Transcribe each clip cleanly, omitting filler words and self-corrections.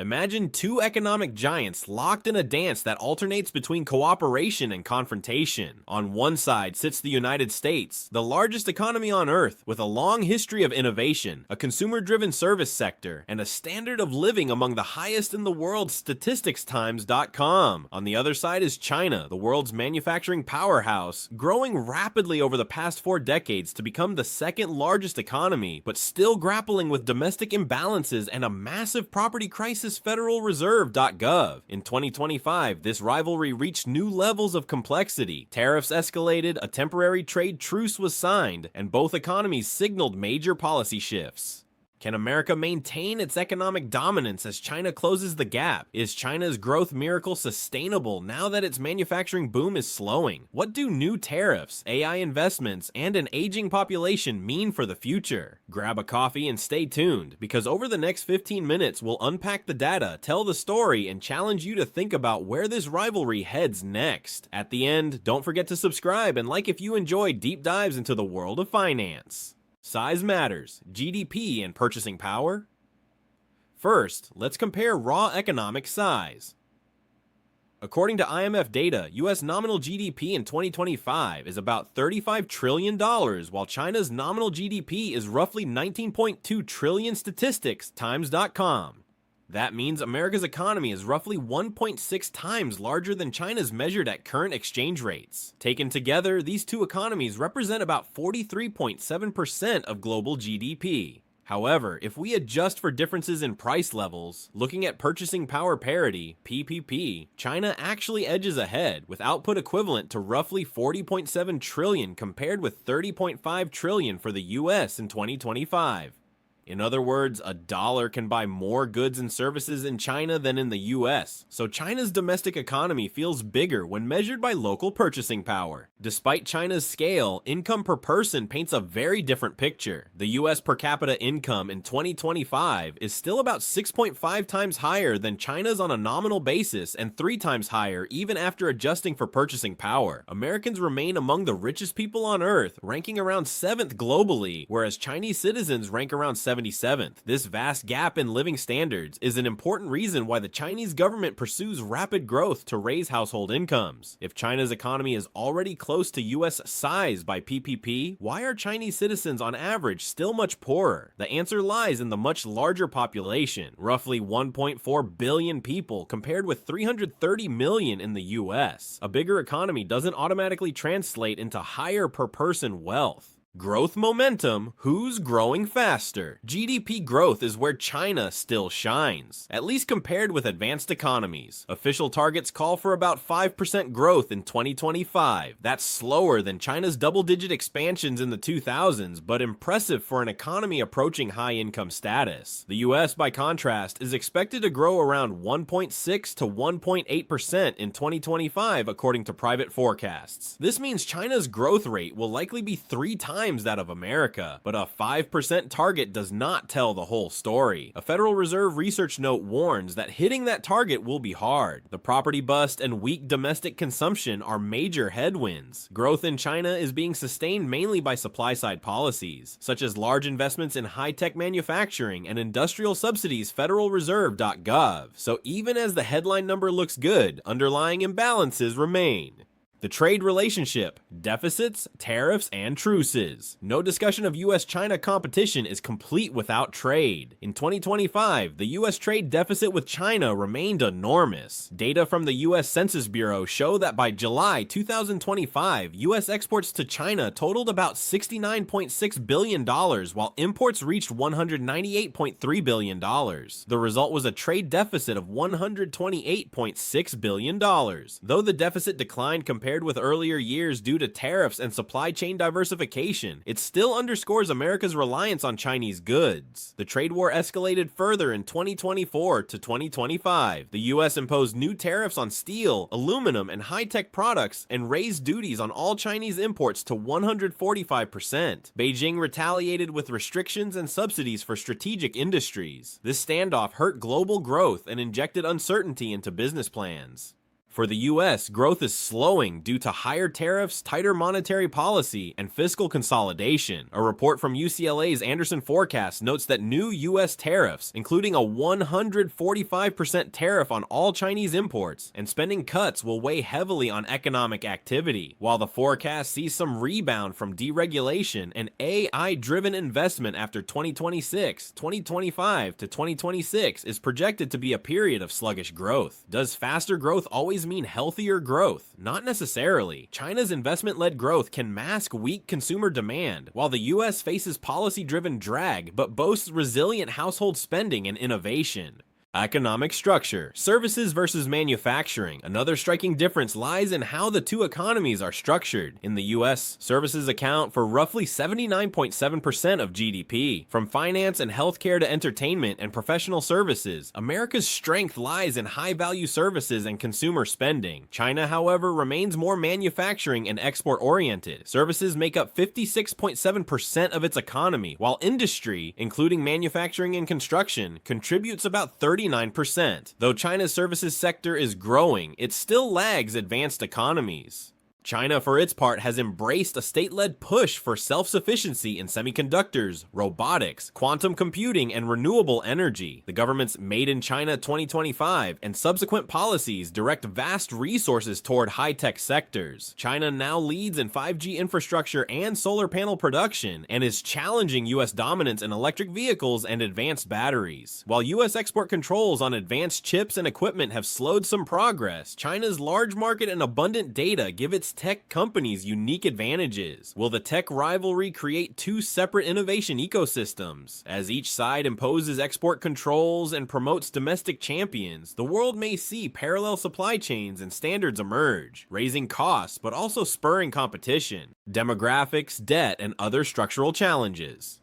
Imagine two economic giants locked in a dance that alternates between cooperation and confrontation. On one side sits the United States, the largest economy on Earth, with a long history of innovation, a consumer-driven service sector, and a standard of living among the highest in the world, statisticstimes.com. On the other side is China, the world's manufacturing powerhouse, growing rapidly over the past 4 decades to become the second largest economy, but still grappling with domestic imbalances and a massive property crisis. Federalreserve.gov. In 2025, this rivalry reached new levels of complexity. Tariffs escalated, a temporary trade truce was signed, and both economies signaled major policy shifts. Can America maintain its economic dominance as China closes the gap? Is China's growth miracle sustainable now that its manufacturing boom is slowing? What do new tariffs, AI investments, and an aging population mean for the future? Grab a coffee and stay tuned, because over the next 15 minutes we'll unpack the data, tell the story, and challenge you to think about where this rivalry heads next. At the end, don't forget to subscribe and like if you enjoy deep dives into the world of finance. Size matters, GDP and purchasing power? First, let's compare raw economic size. According to IMF data, US nominal GDP in 2025 is about $35 trillion, while China's nominal GDP is roughly 19.2 trillion. Statisticstimes.com. That means America's economy is roughly 1.6 times larger than China's measured at current exchange rates. Taken together, these two economies represent about 43.7% of global GDP. However, if we adjust for differences in price levels, looking at purchasing power parity, PPP, China actually edges ahead, with output equivalent to roughly 40.7 trillion compared with 30.5 trillion for the US in 2025. In other words, a dollar can buy more goods and services in China than in the US, so China's domestic economy feels bigger when measured by local purchasing power. Despite China's scale, income per person paints a very different picture. The US per capita income in 2025 is still about 6.5 times higher than China's on a nominal basis and 3 times higher even after adjusting for purchasing power. Americans remain among the richest people on Earth, ranking around 7th globally, whereas Chinese citizens rank around 77th. This vast gap in living standards is an important reason why the Chinese government pursues rapid growth to raise household incomes. If China's economy is already close to US size by PPP, why are Chinese citizens on average still much poorer? The answer lies in the much larger population, roughly 1.4 billion people compared with 330 million in the US. A bigger economy doesn't automatically translate into higher per person wealth. Growth momentum, who's growing faster? GDP growth is where China still shines, at least compared with advanced economies. Official targets call for about 5% growth in 2025. That's slower than China's double-digit expansions in the 2000s, but impressive for an economy approaching high-income status. The US, by contrast, is expected to grow around 1.6 to 1.8% in 2025, according to private forecasts. This means China's growth rate will likely be 3 times that of America, but a 5% target does not tell the whole story. A Federal Reserve research note warns that hitting that target will be hard. The property bust and weak domestic consumption are major headwinds. Growth in China is being sustained mainly by supply-side policies, such as large investments in high-tech manufacturing and industrial subsidies. Federalreserve.gov. So even as the headline number looks good, underlying imbalances remain. The trade relationship, deficits, tariffs, and truces. No discussion of US-China competition is complete without trade. In 2025, the US trade deficit with China remained enormous. Data from the US Census Bureau show that by July 2025, US exports to China totaled about $69.6 billion, while imports reached $198.3 billion. The result was a trade deficit of $128.6 billion. Though the deficit declined compared with earlier years due to tariffs and supply chain diversification, it still underscores America's reliance on Chinese goods. The trade war escalated further in 2024 to 2025. The US imposed new tariffs on steel, aluminum, and high-tech products and raised duties on all Chinese imports to 145%. Beijing retaliated with restrictions and subsidies for strategic industries. This standoff hurt global growth and injected uncertainty into business plans. For the US, growth is slowing due to higher tariffs, tighter monetary policy, and fiscal consolidation. A report from UCLA's Anderson Forecast notes that new US tariffs, including a 145% tariff on all Chinese imports, and spending cuts will weigh heavily on economic activity, while the forecast sees some rebound from deregulation and AI-driven investment after 2026. 2025 to 2026 is projected to be a period of sluggish growth. Does faster growth always mean healthier growth? Not necessarily. China's investment-led growth can mask weak consumer demand, while the US faces policy-driven drag but boasts resilient household spending and innovation. Economic structure, services versus manufacturing. Another striking difference lies in how the two economies are structured. In the US, services account for roughly 79.7% of GDP. From finance and healthcare to entertainment and professional services, America's strength lies in high-value services and consumer spending. China, however, remains more manufacturing and export-oriented. Services make up 56.7% of its economy, while industry, including manufacturing and construction, contributes about 39%. Though China's services sector is growing, it still lags advanced economies. China, for its part, has embraced a state-led push for self-sufficiency in semiconductors, robotics, quantum computing, and renewable energy. The government's Made in China 2025 and subsequent policies direct vast resources toward high-tech sectors. China now leads in 5G infrastructure and solar panel production, and is challenging US dominance in electric vehicles and advanced batteries. While US export controls on advanced chips and equipment have slowed some progress, China's large market and abundant data give its tech companies unique advantages. Will the tech rivalry create two separate innovation ecosystems? As each side imposes export controls and promotes domestic champions, the world may see parallel supply chains and standards emerge, raising costs but also spurring competition. Demographics, debt, and other structural challenges.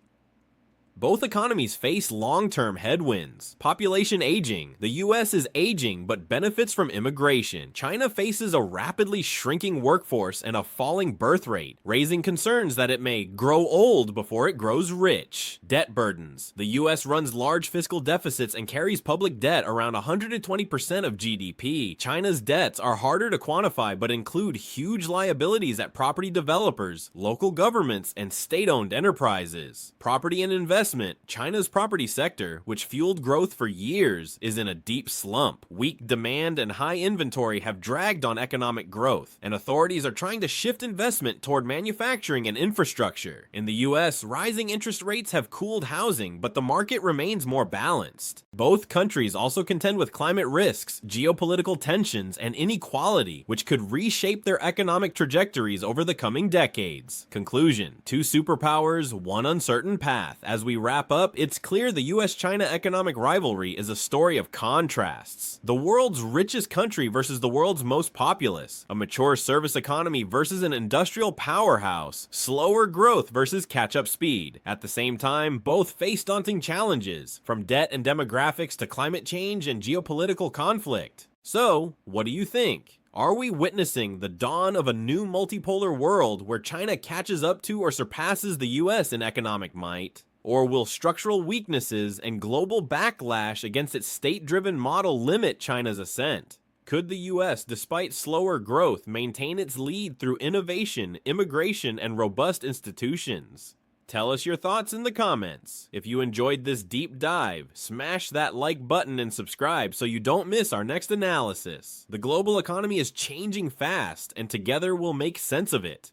Both economies face long-term headwinds. Population aging. The US is aging but benefits from immigration. China faces a rapidly shrinking workforce and a falling birth rate, raising concerns that it may grow old before it grows rich. Debt burdens. The US runs large fiscal deficits and carries public debt around 120% of GDP. China's debts are harder to quantify but include huge liabilities at property developers, local governments, and state-owned enterprises. Property and investment. China's property sector, which fueled growth for years, is in a deep slump. Weak demand and high inventory have dragged on economic growth, and authorities are trying to shift investment toward manufacturing and infrastructure. In the US, rising interest rates have cooled housing, but the market remains more balanced. Both countries also contend with climate risks, geopolitical tensions, and inequality, which could reshape their economic trajectories over the coming decades. Conclusion: two superpowers, one uncertain path. As we wrap up, it's clear the US-China economic rivalry is a story of contrasts. The world's richest country versus the world's most populous, a mature service economy versus an industrial powerhouse, slower growth versus catch-up speed. At the same time, both face daunting challenges, from debt and demographics to climate change and geopolitical conflict. So, what do you think? Are we witnessing the dawn of a new multipolar world where China catches up to or surpasses the US in economic might? Or will structural weaknesses and global backlash against its state-driven model limit China's ascent? Could the US, despite slower growth, maintain its lead through innovation, immigration, and robust institutions? Tell us your thoughts in the comments. If you enjoyed this deep dive, smash that like button and subscribe so you don't miss our next analysis. The global economy is changing fast, and together we'll make sense of it.